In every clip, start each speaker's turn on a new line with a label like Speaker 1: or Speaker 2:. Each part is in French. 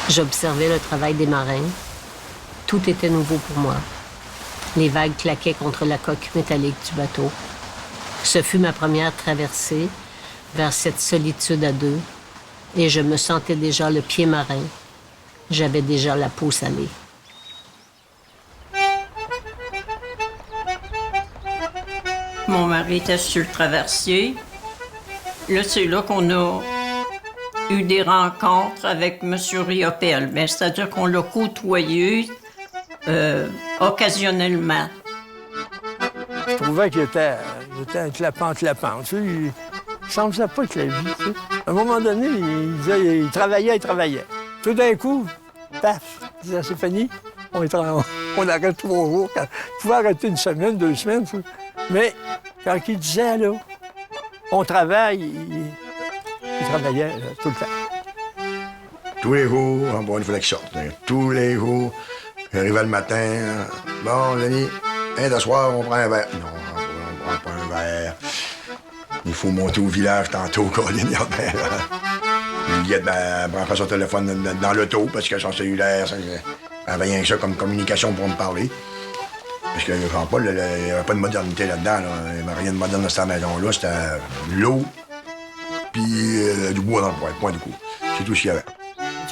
Speaker 1: J'observais le travail des marins. Tout était nouveau pour moi. Les vagues claquaient contre la coque métallique du bateau. Ce fut ma première traversée vers cette solitude à deux, et je me sentais déjà le pied marin. J'avais déjà la peau salée.
Speaker 2: Mon mari était sur le traversier. Là, c'est là qu'on a eu des rencontres avec M. Riopel. Ben, c'est-à-dire qu'on l'a côtoyé occasionnellement.
Speaker 3: Je trouvais qu'il était un clapant. Tu sais, il semblait pas que la vie, tu sais. À un moment donné, il disait, il travaillait. Tout d'un coup, paf, il disait, c'est fini, on arrête 3 jours. Il pouvait arrêter 1 semaine, 2 semaines, tu sais. Mais quand il disait, là, on travaille, il travaillait là, tout le temps.
Speaker 4: Tous les jours, bon, il fallait qu'il sorte. Tous les jours, j'arrivais le matin, bon, Denis, d'asseoir, on prend un verre. Non, on prend pas un verre. Il faut monter au village tantôt, Colin, Juliette, ben, elle prend pas son téléphone dans l'auto parce que son cellulaire, elle avait rien que ça comme communication pour me parler. Parce que Jean-Paul, il n'y avait pas de modernité là-dedans. Là. Il n'y avait rien de moderne dans cette maison-là. C'était l'eau, puis du bois dans le point du coup. C'est tout ce qu'il y avait.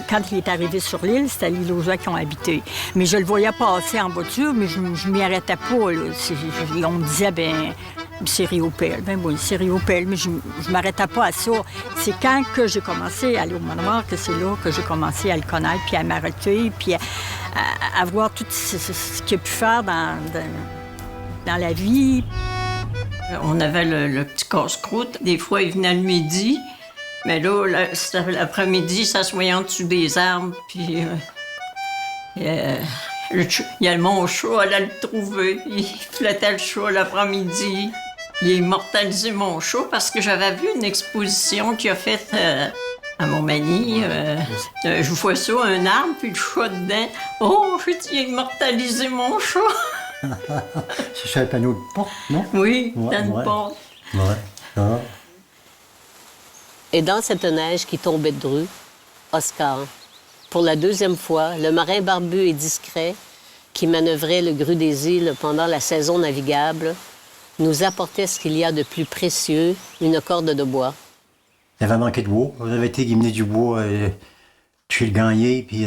Speaker 5: Quand il est arrivé sur l'île, c'était les Lausois qui ont habité. Mais je le voyais passer en voiture, mais je m'y arrêtais pas. Là. On me disait, ben c'est Riopel. Ben oui, c'est Riopel, mais je m'arrêtais pas à ça. C'est quand que j'ai commencé à aller au manoir que c'est là que j'ai commencé à le connaître, puis à m'arrêter, puis à voir tout ce qu'il a pu faire dans la vie.
Speaker 2: On avait le petit casse-croûte. Des fois, il venait le midi. Mais là, l'après-midi, ça se voyait en dessous des arbres, puis il y a mon chat, elle allait le trouver. Il flattait le chat l'après-midi. Il a immortalisé mon chat parce que j'avais vu une exposition qu'il a faite à Montmagny. Je vois ça, un arbre, puis le chat dedans. Oh, j'ai immortalisé mon chat!
Speaker 6: C'est sur le panneau de porte, non?
Speaker 2: Oui, dans une porte.
Speaker 6: Ouais. Ah.
Speaker 1: Et dans cette neige qui tombait de dru, Oscar, pour la 2e fois, le marin barbu et discret qui manœuvrait le Gru des Îles pendant la saison navigable, nous apportait ce qu'il y a de plus précieux, une corde de bois.
Speaker 6: Il avait manqué de bois. Vous avez été guimené du bois chez le gagné, puis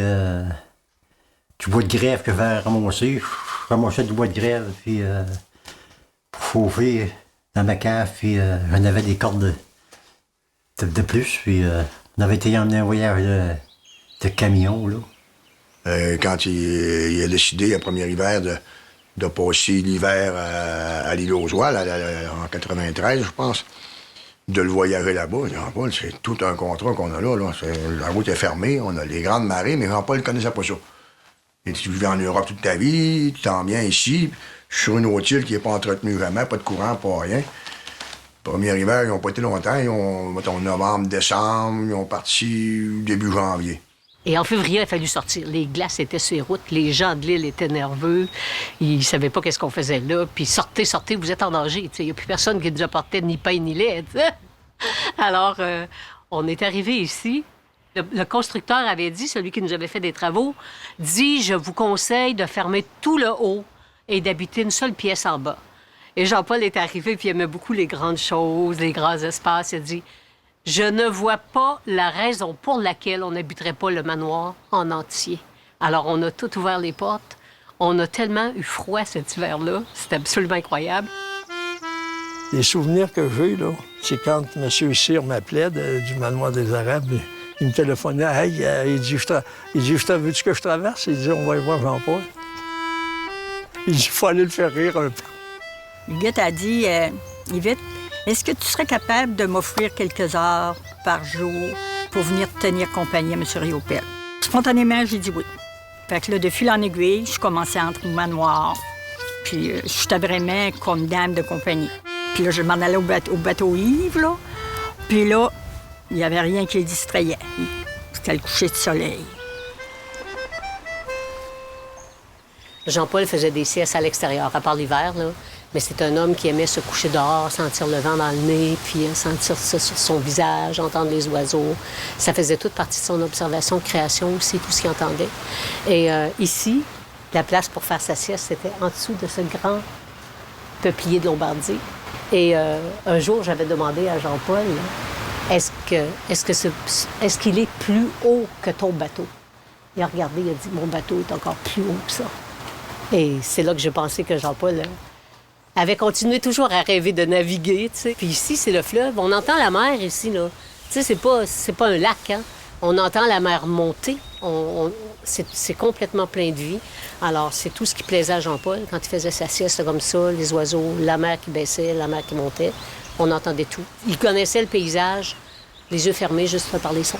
Speaker 6: du bois de grève que j'avais ramassé. Je ramassais du bois de grève, puis pour chauffer dans ma cave, puis j'en avais des cordes de plus, puis on avait été emmené un voyage de camion, là.
Speaker 4: Quand il a décidé, le premier hiver, de passer l'hiver à l'île aux Oies, en 93, je pense, de le voyager là-bas. Jean-Paul, c'est tout un contrat qu'on a là. La route est fermée, on a les grandes marées, mais Jean-Paul ne connaissait pas ça. Et tu vivais en Europe toute ta vie, tu t'en viens ici, je suis sur une autre île qui n'est pas entretenue vraiment, pas de courant, pas rien. Premier hiver, ils n'ont pas été longtemps. Ils ont, novembre, décembre, ils ont parti début janvier.
Speaker 1: Et en février, il a fallu sortir. Les glaces étaient sur les routes. Les gens de l'île étaient nerveux. Ils ne savaient pas qu'est-ce qu'on faisait là. Puis sortez, vous êtes en danger. Il n'y a plus personne qui nous apportait ni pain ni lait. T'sais. Alors, on est arrivé ici. Le constructeur avait dit, celui qui nous avait fait des travaux, dit, je vous conseille de fermer tout le haut et d'habiter une seule pièce en bas. Et Jean-Paul est arrivé, puis il aimait beaucoup les grandes choses, les grands espaces. Il a dit, je ne vois pas la raison pour laquelle on n'habiterait pas le manoir en entier. Alors, on a tout ouvert les portes. On a tellement eu froid cet hiver-là. C'était absolument incroyable.
Speaker 3: Les souvenirs que j'ai, là, c'est quand M. Cyr m'appelait du manoir des Arabes. Il me téléphonait. Hey, il dit, veux-tu que je traverse? Il dit, on va y voir Jean-Paul. Il dit, il faut aller le faire rire un peu.
Speaker 5: Yvette a dit, Yvette, est-ce que tu serais capable de m'offrir quelques heures par jour pour venir tenir compagnie à M. Riopel? Spontanément, j'ai dit oui. Fait que là, de fil en aiguille, je commençais à entrer au manoir. Puis j'étais vraiment comme dame de compagnie. Puis là, je m'en allais au bateau Yves, là. Puis là, il n'y avait rien qui le distrayait. C'était le coucher de soleil.
Speaker 1: Jean-Paul faisait des siestes à l'extérieur, à part l'hiver, là. Mais c'est un homme qui aimait se coucher dehors, sentir le vent dans le nez, puis sentir ça sur son visage, entendre les oiseaux. Ça faisait toute partie de son observation, création aussi, tout ce qu'il entendait. Et ici, la place pour faire sa sieste, c'était en dessous de ce grand peuplier de Lombardie. Et un jour, j'avais demandé à Jean-Paul, est-ce qu'il est plus haut que ton bateau? Il a regardé, il a dit, mon bateau est encore plus haut que ça. Et c'est là que j'ai pensé que Jean-Paul avait continué toujours à rêver de naviguer, tu sais. Puis ici, c'est le fleuve. On entend la mer ici, là. Tu sais, c'est pas un lac, hein. On entend la mer monter. C'est complètement plein de vie. Alors, c'est tout ce qui plaisait à Jean-Paul quand il faisait sa sieste comme ça, les oiseaux, la mer qui baissait, la mer qui montait. On entendait tout. Il connaissait le paysage, les yeux fermés, juste par les sons.